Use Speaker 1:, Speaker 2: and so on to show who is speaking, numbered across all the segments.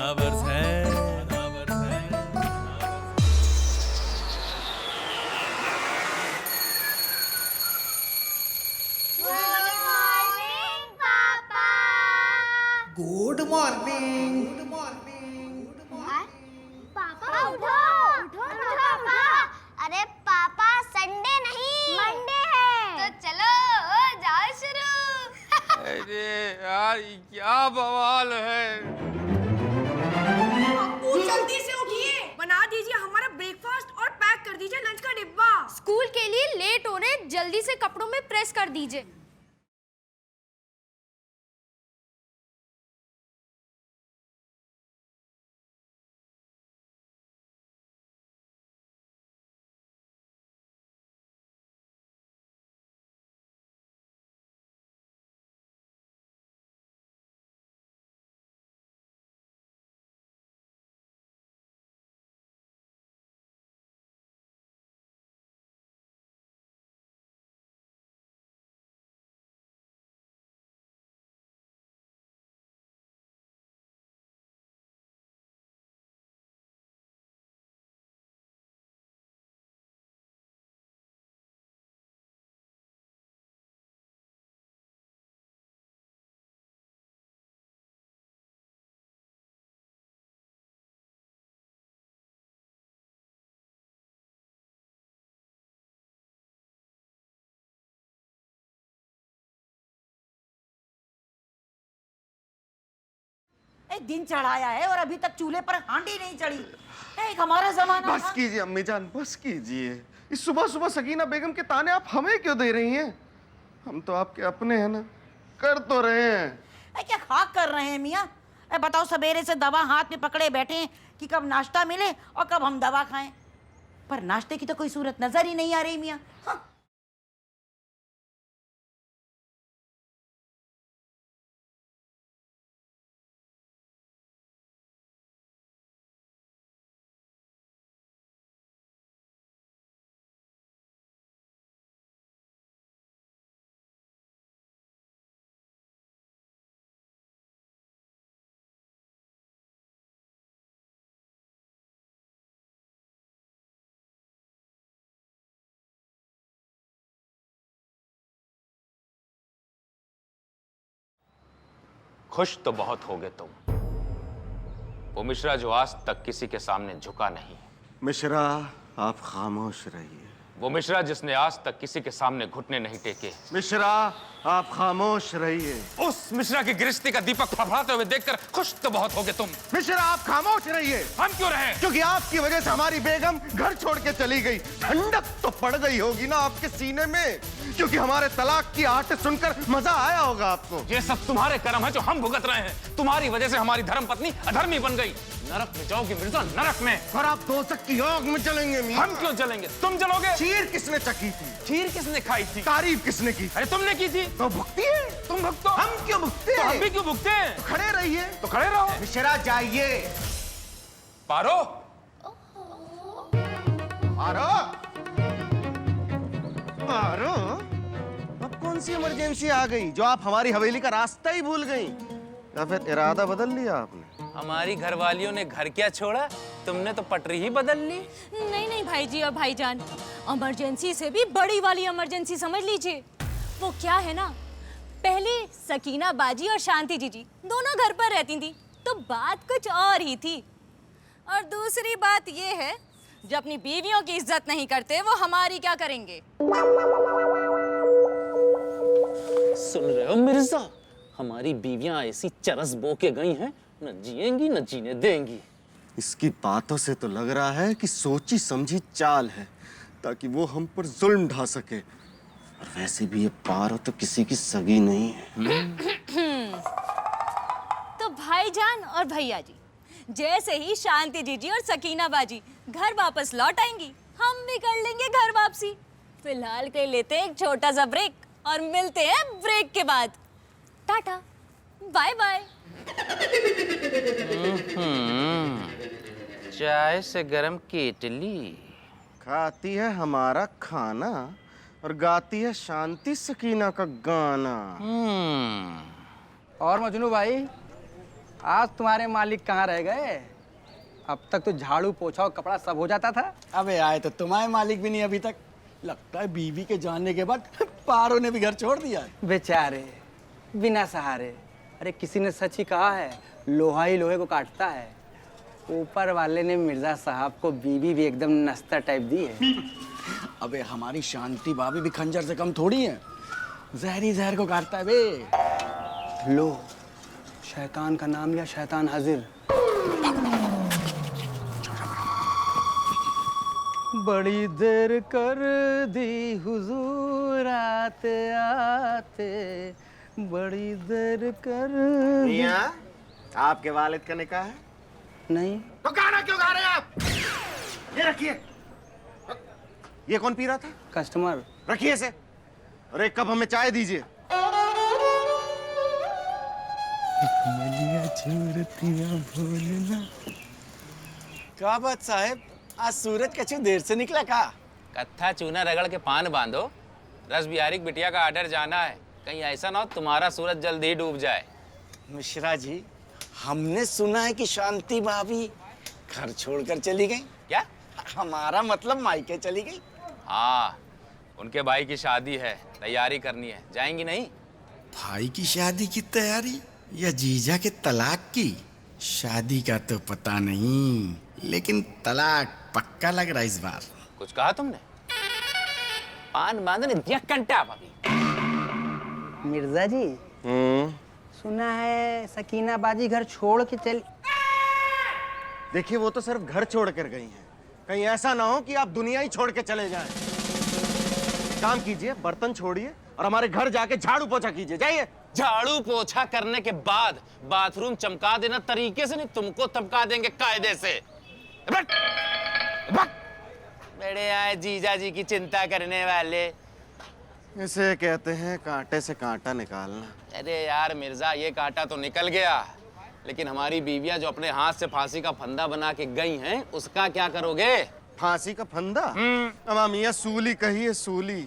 Speaker 1: अनावर्स है।
Speaker 2: Good morning. Good morning.
Speaker 3: पापा उठो उठो पापा। अरे पापा संडे नहीं मंडे है। तो चलो हो जाओ शुरू।
Speaker 4: अरे यार ये क्या बवाल है।
Speaker 5: अब्बू जल्दी से उठिए, बना दीजिए हमारा ब्रेकफास्ट और पैक कर दीजिए लंच का डिब्बा।
Speaker 6: स्कूल के लिए लेट हो रहे, जल्दी से कपड़ों में प्रेस कर दीजिए।
Speaker 7: दिन चढ़ाया है और अभी तक चूल्हे पर हांडी नहीं चढ़ी। एक हमारा जमाना
Speaker 8: बस कीजिए अम्मी जान, बस कीजिए। इस सुबह सुबह सकीना बेगम के ताने आप हमें क्यों दे रही हैं? हम तो आपके अपने हैं ना, कर तो रहे हैं।
Speaker 7: क्या खाक कर रहे हैं मियाँ? बताओ, सवेरे से दवा हाथ में पकड़े बैठे हैं कि कब नाश्ता मिले और कब हम दवा खाएं, पर नाश्ते की तो कोई सूरत नजर ही नहीं आ रही मियाँ। हाँ।
Speaker 4: खुश तो बहुत होगे तुम। वो मिश्रा जो आज तक किसी के सामने झुका नहीं।
Speaker 8: मिश्रा आप खामोश रहिए।
Speaker 4: वो मिश्रा जिसने आज तक किसी के सामने घुटने नहीं टेके।
Speaker 8: मिश्रा आप खामोश रहिए।
Speaker 4: उस मिश्रा की गृहस्थी का दीपक फड़फड़ाते हुए देखकर खुश तो बहुत होगे तुम।
Speaker 8: मिश्रा आप खामोश रहिए।
Speaker 4: हम क्यों रहे?
Speaker 8: क्योंकि आपकी वजह से हमारी बेगम घर छोड़ के चली गई। ठंडक तो पड़ गई होगी ना आपके सीने में, क्योंकि हमारे तलाक की आहट सुनकर मजा आया होगा आपको।
Speaker 4: ये सब तुम्हारे कर्म है जो हम भुगत रहे हैं। तुम्हारी वजह से हमारी धर्मपत्नी अधर्मी बन गई। नरक में जाओगी मिर्जा, नरक में।
Speaker 8: और आप दोजख की आग में चलेंगे मियां।
Speaker 4: हम क्यों चलेंगे? तुम चलोगे।
Speaker 8: खीर किसने चखी थी?
Speaker 4: खीर किसने खाई थी?
Speaker 8: तारीफ किसने की?
Speaker 4: अरे तुमने की थी।
Speaker 8: तो भुगती है।
Speaker 4: तुम भुगतो।
Speaker 8: हम क्यों भुगते
Speaker 4: तो
Speaker 8: हैं?
Speaker 4: हम भी क्यों भुगते हैं?
Speaker 8: तो खड़े रहिए।
Speaker 4: तो खड़े रहो।
Speaker 8: मिश्रा जाइए।
Speaker 4: पारो
Speaker 8: आरो आरो, अब कौन सी इमरजेंसी आ गई जो आप हमारी हवेली का रास्ता ही भूल गई, या फिर इरादा बदल लिया आपने?
Speaker 4: हमारी घरवालियों ने घर क्या छोड़ा, तुमने तो पटरी ही बदल ली।
Speaker 6: नहीं नहीं भाई जी और भाईजान, इमरजेंसी से भी बड़ी वाली इमरजेंसी समझ लीजिए। वो क्या है ना, पहले सकीना बाजी और शांति जीजी दोनों घर पर रहती थी तो बात कुछ और ही थी। और दूसरी बात ये है, जो अपनी बीवियों की इज्जत नहीं करते वो हमारी क्या करेंगे?
Speaker 9: सुन रहे हो मिर्जा, हमारी बीवियां ऐसी चरस बो के गई हैं, न जिएंगी न जीने देंगी।
Speaker 8: इसकी बातों से तो लग रहा है कि सोची समझी चाल है ताकि वो हम पर जुल्म ढा सके। और वैसे भी ये पारो तो किसी की सगी नहीं है।
Speaker 6: तो भाईजान और भैया जी, जैसे ही शांति जीजी और सकीना बाजी घर वापस लौट आएंगी, हम भी कर लेंगे घर वापसी। फिलहाल के लेते हैं एक छोटा सा ब्रेक और मिलते हैं ब्रेक के बाद। Tata, bye bye.
Speaker 4: चाय से गरम केटली।
Speaker 8: खाती है हमारा खाना और गाती है शांति सकीना का गाना।
Speaker 10: और मजनू भाई,
Speaker 1: आज तुम्हारे मालिक कहाँ रह गए? अब तक तो झाड़ू पोछा और कपड़ा सब हो जाता था।
Speaker 2: अबे आए तो तुम्हारे मालिक भी नहीं अभी तक। लगता है बीवी के जाने के बाद पारो ने भी घर छोड़ दिया है।
Speaker 1: बेचारे बिना सहारे। अरे किसी ने सच ही कहा है, लोहा ही लोहे को काटता है। ऊपर वाले ने मिर्जा साहब को बीवी भी एकदम नस्ता टाइप दी है।
Speaker 2: अबे हमारी शांति भाभी भी खंजर से कम थोड़ी है, जहर ही जहर को काटता है बे।
Speaker 1: लो, शैतान का नाम लिया, शैतान हाजिर। बड़ी देर कर दी हुजूर आते आते, बड़ी देर कर दी।
Speaker 8: मियां, आपके वालिद का निकाह है?
Speaker 1: नहीं।
Speaker 8: तो गाना क्यों गा रहे हैं आप? ये रखिए। ये कौन पी रहा था?
Speaker 1: कस्टमर।
Speaker 8: रखिए इसे। और एक कप हमें चाय दीजिए।
Speaker 2: क्या बात साहब, आज सूरज कछु देर से निकला का?
Speaker 4: कत्था चूना रगड़ के पान बांधो। रस बिहारी की बिटिया का आर्डर जाना है। कहीं ऐसा ना हो तुम्हारा सूरज जल्द ही डूब जाए।
Speaker 2: मिश्रा जी, हमने सुना है कि शांति भाभी घर छोड़कर चली गई।
Speaker 4: क्या?
Speaker 2: हमारा मतलब मायके चली गई।
Speaker 4: हाँ, उनके भाई की शादी है, तैयारी करनी है। जाएंगी नहीं?
Speaker 10: भाई की शादी की तैयारी या जीजा के तलाक की? शादी का तो पता नहीं, लेकिन तलाक पक्का लग रहा है इस बार।
Speaker 4: कुछ कहा तुमने? पान बांधने दिया कंटा भाभी।
Speaker 1: मिर्जा जी, सुना है सकीना बाजी घर छोड़ के चली।
Speaker 8: देखिए, वो तो सिर्फ घर छोड़ कर गई हैं। कहीं ऐसा ना हो कि आप दुनिया ही छोड़ के चले जाएं। काम कीजिए, बर्तन छोड़िए और हमारे घर जाके झाड़ू पोछा कीजिए। जाइए।
Speaker 4: झाड़ू पोछा करने के बाद बाथरूम चमका देना तरीके से, नहीं तुमको चमका देंगे कायदे से। बड़े आए जीजा जी की चिंता करने वाले।
Speaker 8: इसे कहते हैं कांटे से कांटा निकालना।
Speaker 4: अरे यार मिर्जा, ये कांटा तो निकल गया, लेकिन हमारी बीवियां जो अपने हाथ से फांसी का फंदा बना के गई हैं, उसका क्या करोगे?
Speaker 8: फांसी का फंदा? अम्मा मियाँ, सूली कहिए, सूली।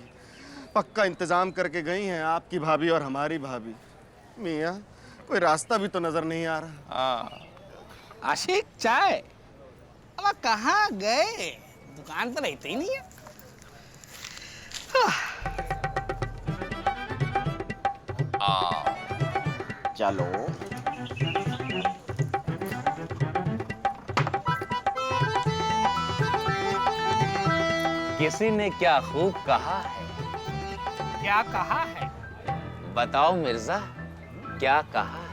Speaker 8: पक्का इंतजाम करके गई हैं आपकी भाभी और हमारी भाभी। मियाँ, कोई रास्ता भी तो नजर नहीं आ रहा।
Speaker 2: आशिक, चाय। अब कहाँ गए? दुकान पर रहते ही नहीं है।
Speaker 8: चलो।
Speaker 4: किसी ने क्या खूब कहा है?
Speaker 2: क्या कहा है?
Speaker 4: बताओ मिर्जा, क्या कहा है?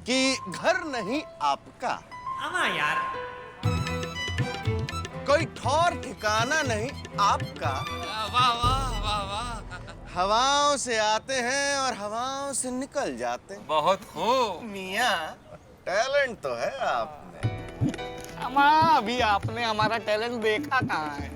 Speaker 8: कि घर नहीं आपका।
Speaker 2: यार,
Speaker 8: कोई ठौर ठिकाना नहीं आपका।
Speaker 4: वाह वाह वाह वाह।
Speaker 8: हवाओं से आते हैं और हवाओं से निकल जाते हैं।
Speaker 4: बहुत खूब।
Speaker 8: मियाँ, टैलेंट तो है आप में।
Speaker 2: अम्मा, अभी आपने हमारा टैलेंट देखा कहाँ है?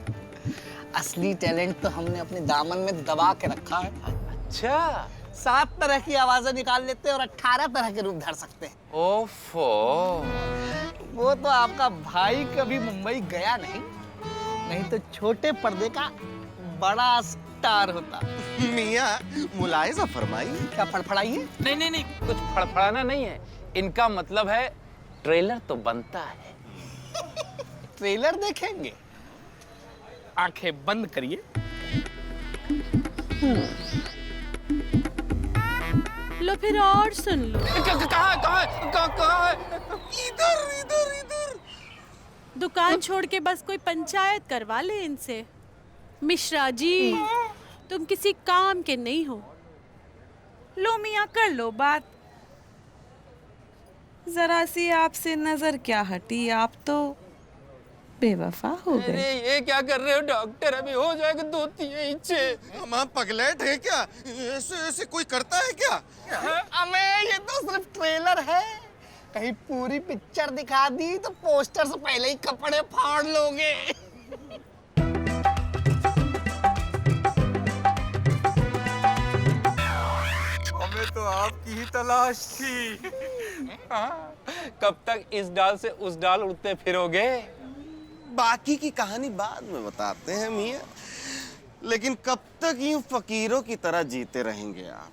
Speaker 2: असली टैलेंट तो हमने अपने दामन में दबा के रखा है।
Speaker 4: अच्छा,
Speaker 2: 7 तरह की आवाजें निकाल लेते हैं और 18 तरह के रूप धर सकते हैं।
Speaker 4: ओफो।
Speaker 2: वो तो आपका भाई कभी मुंबई गया नहीं तो छोटे पर्दे का बड़ा स्टार होता।
Speaker 8: मियाँ, मुलायजा फरमाइए।
Speaker 2: क्या फड़फड़ाइए?
Speaker 4: नहीं, कुछ फड़फड़ाना नहीं है। इनका मतलब है ट्रेलर तो बनता है।
Speaker 2: ट्रेलर देखेंगे? आंखें बंद करिए।
Speaker 6: लो फिर और सुन लो।
Speaker 4: कहाँ है?
Speaker 8: इधर।
Speaker 6: दुकान छोड़ के बस कोई पंचायत करवा ले इनसे। मिश्रा जी, तुम किसी काम के नहीं हो। लो मियाँ, कर लो बात। जरा सी आपसे नजर क्या हटी, आप तो बेवफा हो गए।
Speaker 4: अरे ये क्या कर रहे हो डॉक्टर? अभी हो जाएगा 2-3 इंचे।
Speaker 8: हम पगलेट है क्या? ऐसे कोई करता है क्या?
Speaker 2: हमें ये तो सिर्फ ट्रेलर है। कहीं पूरी पिक्चर दिखा दी तो पोस्टर से पहले ही कपड़े फाड़ लोगे।
Speaker 4: हमें तो आपकी ही तलाश थी। कब तक इस डाल से उस डाल उड़ते फिरोगे?
Speaker 8: बाकी की कहानी बाद में बताते हैं मियाँ, लेकिन कब तक यूं फकीरों की तरह जीते रहेंगे आप?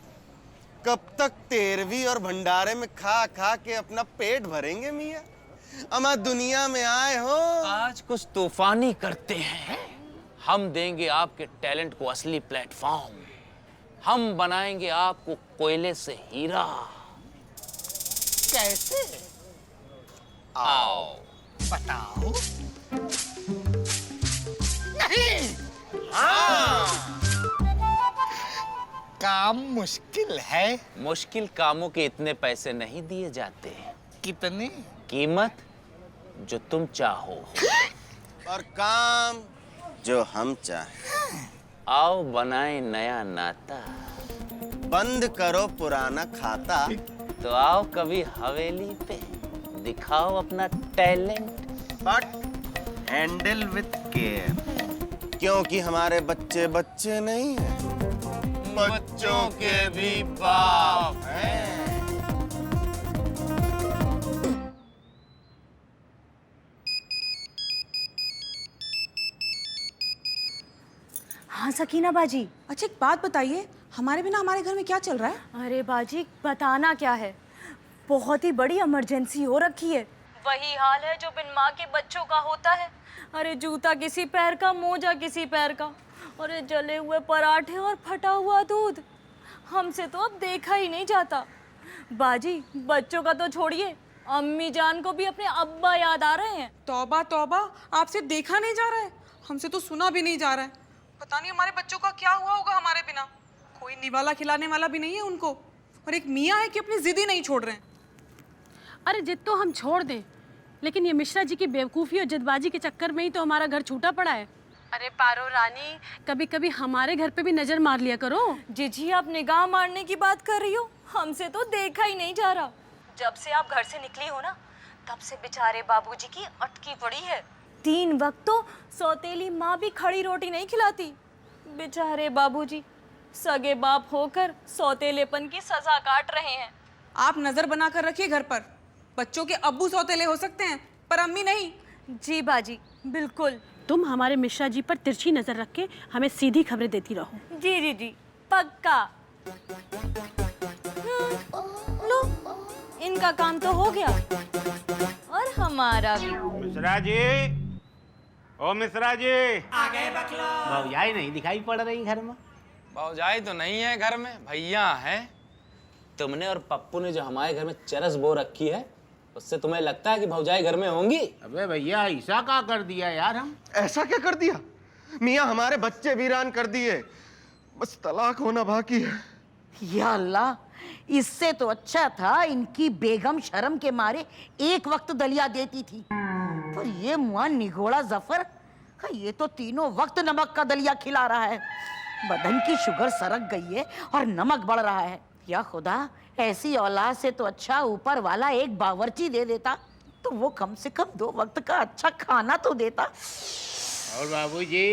Speaker 8: कब तक तेरहवीं और भंडारे में खा खा के अपना पेट भरेंगे मियाँ? अमा दुनिया में आए हो।
Speaker 4: आज कुछ तूफानी करते हैं। हम देंगे आपके टैलेंट को असली प्लेटफॉर्म। हम बनाएंगे आपको कोयले से हीरा।
Speaker 2: कैसे?
Speaker 4: आओ
Speaker 2: बताओ। नहीं। काम मुश्किल है।
Speaker 4: मुश्किल कामों के इतने पैसे नहीं दिए जाते।
Speaker 2: कितने?
Speaker 4: कीमत जो तुम चाहो।
Speaker 8: और काम जो हम चाहें।
Speaker 4: आओ बनाए नया नाता।
Speaker 8: बंद करो पुराना खाता।
Speaker 4: तो आओ कभी हवेली पे दिखाओ अपना talent.
Speaker 8: But handle with care, क्योंकि हमारे बच्चे बच्चे नहीं हैं, बच्चों के भी बाप हैं।
Speaker 6: हाँ सकीना बाजी।
Speaker 5: अच्छा एक बात बताइए, हमारे बिना हमारे घर में क्या चल रहा है?
Speaker 6: अरे बाजी बताना क्या है, बहुत ही बड़ी इमरजेंसी हो रखी है। वही हाल है जो बिन माँ के बच्चों का होता है। अरे जूता किसी पैर का, मोजा किसी पैर का, अरे जले हुए पराठे और फटा हुआ दूध। हमसे तो अब देखा ही नहीं जाता। बाजी बच्चों का तो छोड़िए, अम्मी जान को भी अपने अब्बा याद आ रहे हैं।
Speaker 5: तौबा तौबा, आपसे देखा नहीं जा रहा है, हमसे तो सुना भी नहीं जा रहा है। पता नहीं हमारे बच्चों का क्या हुआ होगा हमारे बिना। कोई निवाला खिलाने वाला भी नहीं है उनको, और एक मियाँ है कि अपनी जिद ही नहीं छोड़ रहे हैं।
Speaker 11: अरे जिद तो हम छोड़ दें, लेकिन ये मिश्रा जी की बेवकूफ़ी और जल्दबाजी के चक्कर में ही तो हमारा घर छूटा पड़ा है। अरे पारो रानी, कभी कभी हमारे घर पे भी नज़र मार लिया करो।
Speaker 6: जीजी आप निगाह मारने की बात कर रही हो, हमसे तो देखा ही नहीं जा रहा। जब से आप घर से निकली हो ना, तब से बेचारे बाबूजी की अटकी पड़ी है। 3 वक्त तो सौतेली माँ भी खड़ी रोटी नहीं खिलाती। बेचारे बाबूजी सगे बाप होकर सौतेलेपन की सजा काट रहे हैं।
Speaker 5: आप नजर बना कर रखिए घर पर। बच्चों के अब्बू सौतेले हो सकते हैं, पर अम्मी नहीं।
Speaker 6: जी बाजी बिल्कुल।
Speaker 11: तुम हमारे मिश्रा जी पर तिरछी नज़र रख के हमें सीधी खबरें देती रहो।
Speaker 6: जी जी जी पक्का। लो इनका काम तो हो गया, और हमारा भी।
Speaker 12: मिश्रा जी, ओ मिश्रा जी,
Speaker 2: आ गए बकलो।
Speaker 12: भौजाई नहीं दिखाई पड़ रही घर में।
Speaker 4: भौजाई तो नहीं है घर में, भैया है। तुमने और पप्पू ने जो हमारे घर में चरस बो रखी है, उससे तुम्हें लगता है कि भौजाई घर में होंगी?
Speaker 12: अबे भैया ऐसा क्या कर दिया यार हम?
Speaker 8: ऐसा क्या कर दिया मियाँ? हमारे बच्चे वीरान कर दिए, बस तलाक होना बाकी है।
Speaker 7: या अल्लाह, इससे तो अच्छा था इनकी बेगम शर्म के मारे एक वक्त दलिया देती थी, पर ये मुआ निगोड़ा जफर, ये तो तीनों वक्त नमक का दलिया खिला रहा है। बदन की शुगर सरक गई है और नमक बढ़ रहा है। या खुदा, ऐसी औलाद से तो अच्छा ऊपर वाला एक बावर्ची दे देता, तो वो कम से कम 2 वक्त का अच्छा खाना तो देता।
Speaker 12: और बाबूजी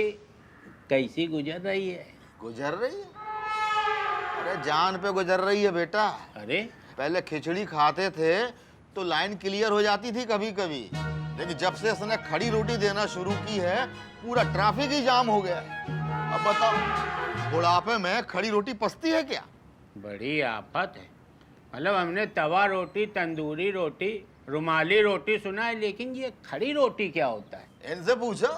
Speaker 12: कैसी गुजर रही है?
Speaker 13: गुजर रही है? अरे जान पे गुजर रही है बेटा।
Speaker 12: अरे
Speaker 13: पहले खिचड़ी खाते थे तो लाइन क्लियर हो जाती थी कभी कभी, लेकिन जब से उसने खड़ी रोटी देना शुरू की है, पूरा ट्रैफिक ही जाम हो गया। अब बताओ, बुढ़ापे में खड़ी रोटी पचती है क्या?
Speaker 12: बड़ी आफत है। मतलब हमने तवा रोटी, तंदूरी रोटी, रुमाली रोटी सुना है, लेकिन ये खड़ी रोटी क्या होता है?
Speaker 13: इनसे पूछो,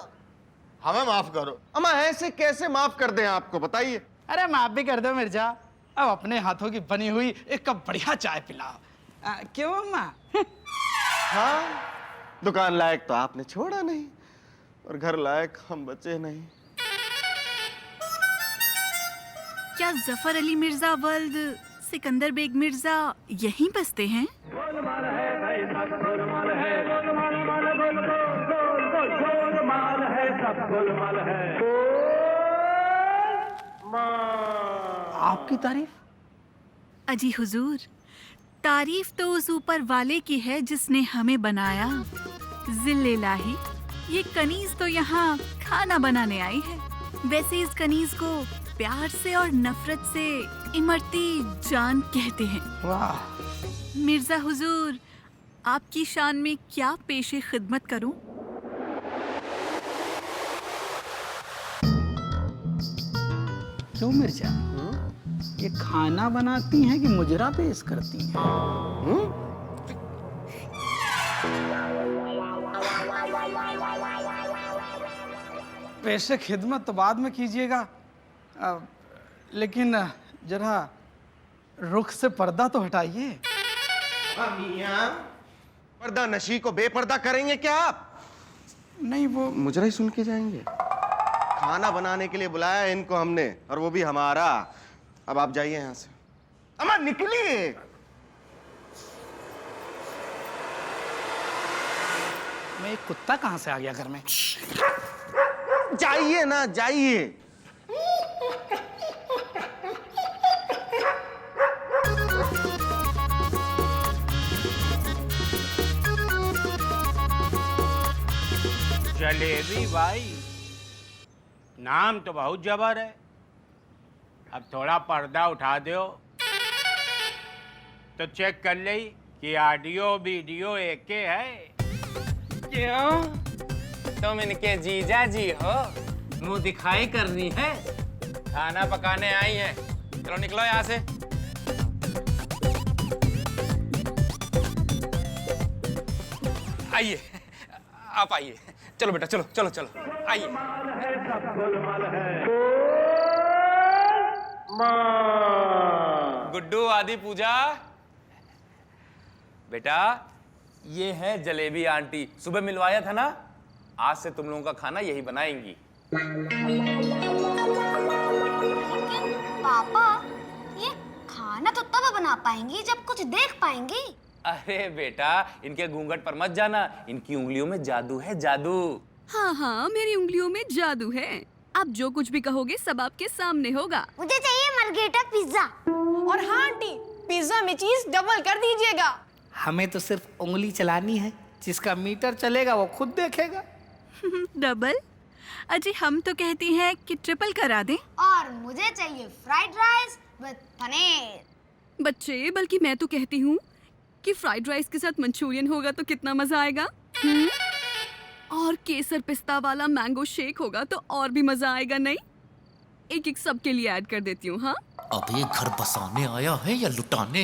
Speaker 13: हमें माफ करो।
Speaker 8: अम्मा ऐसे कैसे माफ कर दें आपको, बताइए।
Speaker 2: अरे माफ भी कर दो मिर्जा, अब अपने हाथों की बनी हुई एक कप बढ़िया चाय पिलाओ। क्यों अम्मा?
Speaker 8: हाँ, दुकान लायक तो आपने छोड़ा नहीं, और घर लायक हम बचे नहीं।
Speaker 14: क्या जफर अली मिर्जा वल्द सिकंदर बेग मिर्जा यहीं बसते हैं?
Speaker 2: आपकी तारीफ?
Speaker 14: अजी हुजूर, तारीफ तो उस ऊपर वाले की है जिसने हमें बनाया। जिल्ले-लाही, ये कनीज तो यहाँ खाना बनाने आई है। वैसे इस कनीज को प्यार से और नफरत से इमरती जान कहते हैं।
Speaker 2: वाह।
Speaker 14: मिर्जा हुजूर, आपकी शान में क्या पेशे खिदमत करूं?
Speaker 2: क्यों मिर्जा, ये खाना बनाती हैं कि मुजरा पेश करती हैं? पैसे खिदमत तो बाद में कीजिएगा, लेकिन जरा रुख से पर्दा तो हटाइए।
Speaker 8: मियां, पर्दा नशी को बेपर्दा करेंगे क्या आप?
Speaker 2: नहीं, वो
Speaker 8: मुजरा ही सुन के जाएंगे। खाना बनाने के लिए बुलाया है इनको हमने, और वो भी हमारा। अब आप जाइए यहाँ से। अम्मा निकलिए।
Speaker 2: मैं एक कुत्ता कहाँ से आ गया घर में?
Speaker 8: जाइए ना, जाइए।
Speaker 12: जलेबी भाई, नाम तो बहुत जबर है। अब थोड़ा पर्दा उठा दो तो चेक कर ले कि ऑडियो वीडियो एक है।
Speaker 4: क्यों? तुम इनके जीजा जी हो, मुंह दिखाई करनी है? खाना पकाने आई हैं। चलो निकलो यहाँ से। आइए, आप आइए। चलो बेटा, चलो चलो चलो आइए। गुड्डू, आदि पूजा। बेटा, ये है जलेबी आंटी, सुबह मिलवाया था ना। आज से तुम लोगों का खाना यही बनाएंगी।
Speaker 3: पापा, ये खाना तो तब बना पाएंगी जब कुछ देख पाएंगी।
Speaker 4: अरे बेटा, इनके घूंघट पर मत जाना, इनकी उंगलियों में जादू है, जादू।
Speaker 15: हाँ हाँ, मेरी उंगलियों में जादू है। आप जो कुछ भी कहोगे सब आपके सामने होगा।
Speaker 3: मुझे चाहिए मार्गरेटा पिज्जा।
Speaker 5: और हाँ आंटी, पिज्जा में चीज डबल कर दीजिएगा।
Speaker 2: हमें तो सिर्फ उंगली चलानी है, जिसका मीटर चलेगा वो खुद देखेगा।
Speaker 14: डबल? अजी हम तो कहती हैं कि ट्रिपल करा दें।
Speaker 3: और मुझे चाहिए फ्राइड राइस विद पनीर।
Speaker 15: बच्चे, बल्कि मैं तो कहती हूँ कि फ्राइड राइस के साथ मंचूरियन होगा तो कितना मजा आएगा। और केसर पिस्ता वाला मैंगो शेक होगा तो और भी मजा आएगा। नहीं, एक एक सबके लिए ऐड कर देती हूँ। हाँ,
Speaker 9: अब ये घर बसाने आया है या लुटाने?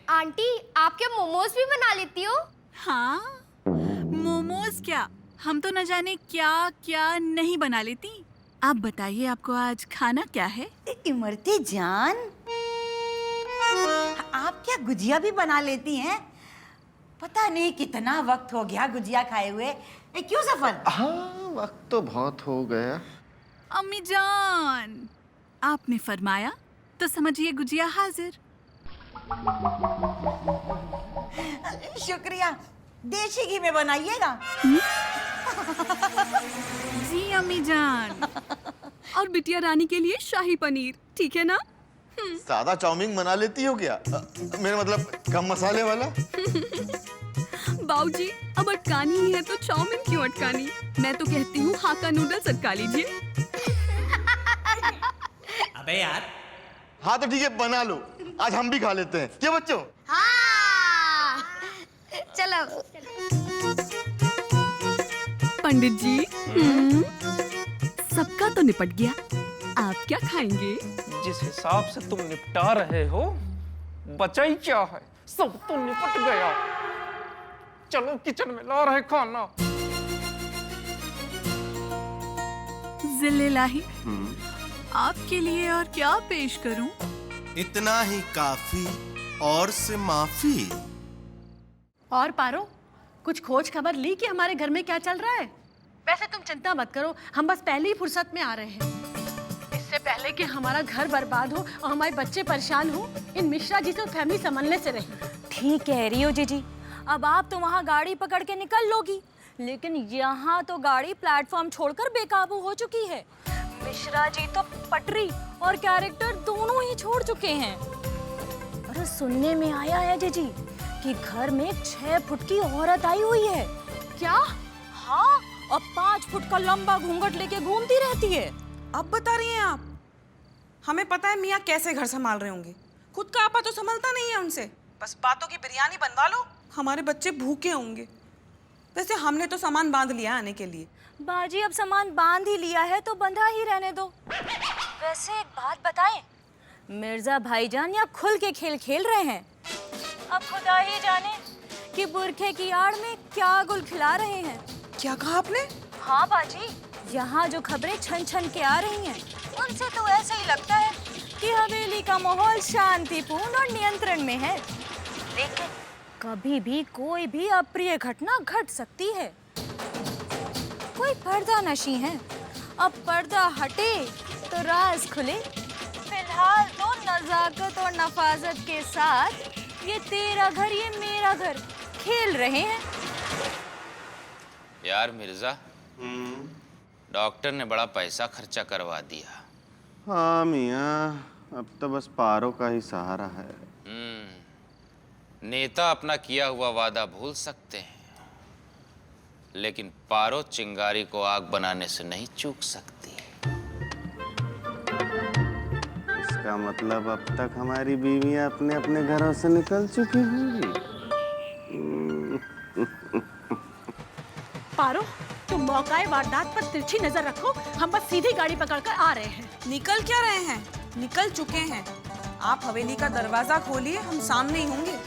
Speaker 3: आंटी, आप क्या मोमोज भी बना लेती हो?
Speaker 14: हाँ, मोमोज क्या, हम तो न जाने क्या क्या नहीं बना लेती। आप बताइए, आपको आज खाना क्या है?
Speaker 7: इमरती जान, आप क्या गुजिया भी बना लेती हैं? पता नहीं कितना वक्त हो गया गुजिया खाए हुए। क्यों सफर?
Speaker 8: हाँ, वक्त तो बहुत हो गया।
Speaker 14: अम्मी जान, आपने फरमाया तो समझिए गुजिया हाजिर।
Speaker 7: शुक्रिया, देसी घी में बनाइएगा।
Speaker 14: जी अम्मी जान।
Speaker 15: और बिटिया रानी के लिए शाही पनीर, ठीक है ना?
Speaker 13: सादा चाउमीन बना लेती हो क्या? मेरा मतलब कम मसाले वाला।
Speaker 15: बाऊजी, अब अटकानी ही है तो चाउमीन क्यों अटकानी? मैं तो कहती हूँ हाका नूडल्स अटका लीजिए।
Speaker 2: अबे यार।
Speaker 13: हाँ तो ठीक है, बना लो, आज हम भी खा लेते हैं। क्या बच्चों?
Speaker 3: हाँ, चलो।
Speaker 15: पंडित जी, सबका तो निपट गया, आप क्या खाएंगे?
Speaker 4: जिस हिसाब से तुम निपटा रहे हो, बचा ही क्या है? सब तो निपट गया। चलो किचन में ला रहे खाना।
Speaker 14: जिल्लेलाही, आपके लिए और क्या पेश करूं?
Speaker 8: इतना ही काफी, और से माफी।
Speaker 11: और पारो, कुछ खोज खबर ली कि हमारे घर में क्या चल रहा है? वैसे तुम चिंता मत करो, हम बस पहले ही फुर्सत में आ रहे हैं। इससे पहले कि हमारा घर बर्बाद हो और हमारे बच्चे परेशान हो, इन मिश्रा जी से फैमिली संभलने से रही।
Speaker 6: ठीक कह रही हो जीजी। अब आप तो वहाँ गाड़ी पकड़ के निकल लोगी, लेकिन यहाँ तो गाड़ी प्लेटफॉर्म छोड़कर बेकाबू हो चुकी है। मिश्रा जी तो पटरी और कैरेक्टर दोनों ही छोड़ चुके हैं। अरे सुनने में आया है जीजी कि घर में 6 फुट की औरत आई हुई है।
Speaker 5: क्या?
Speaker 6: हाँ, और 5 फुट का लंबा घूंघट लेके घूमती रहती है।
Speaker 5: अब बता रही हैं आप? हमें पता है मियाँ कैसे घर संभाल रहे होंगे, खुद का आपा तो संभलता नहीं है उनसे। बस बातों की बिरयानी बनवा लो, हमारे बच्चे भूखे होंगे। वैसे हमने तो सामान बांध लिया आने के लिए।
Speaker 6: बाजी, अब सामान बांध ही लिया है तो बंधा ही रहने दो। वैसे एक बात बताएं, मिर्जा भाईजान यहाँ खुल के खेल खेल रहे हैं। अब खुदा ही जाने कि बुरखे की आड़ में क्या गुल खिला रहे हैं।
Speaker 5: क्या कहा आपने?
Speaker 6: हाँ बाजी, यहाँ जो खबरें छन छन के आ रही हैं, उनसे तो ऐसा ही लगता है कि हवेली का माहौल शांतिपूर्ण और नियंत्रण में है, लेकिन कभी भी कोई भी अप्रिय घटना घट सकती है। कोई पर्दा नशी है, अब पर्दा हटे तो राज खुले। फिलहाल तो नजाकत और नफाजत के साथ ये तेरा घर ये मेरा घर खेल रहे हैं।
Speaker 4: यार मिर्जा, डॉक्टर ने बड़ा पैसा खर्चा करवा दिया।
Speaker 8: हाँ मियाँ, अब तो बस पारो का ही सहारा है।
Speaker 4: नेता अपना किया हुआ वादा भूल सकते हैं, लेकिन पारो चिंगारी को आग बनाने से नहीं चूक सकती।
Speaker 8: इसका मतलब अब तक हमारी बीवियां अपने अपने घरों से निकल चुकी होंगी।
Speaker 11: पारो, तुम मौकाए वारदात पर तिरछी नजर रखो। हम बस सीधी गाड़ी पकड़कर आ रहे हैं।
Speaker 5: निकल क्या रहे हैं? निकल चुके हैं। आप हवेली का दरवाजा खोलिए, हम सामने ही होंगे।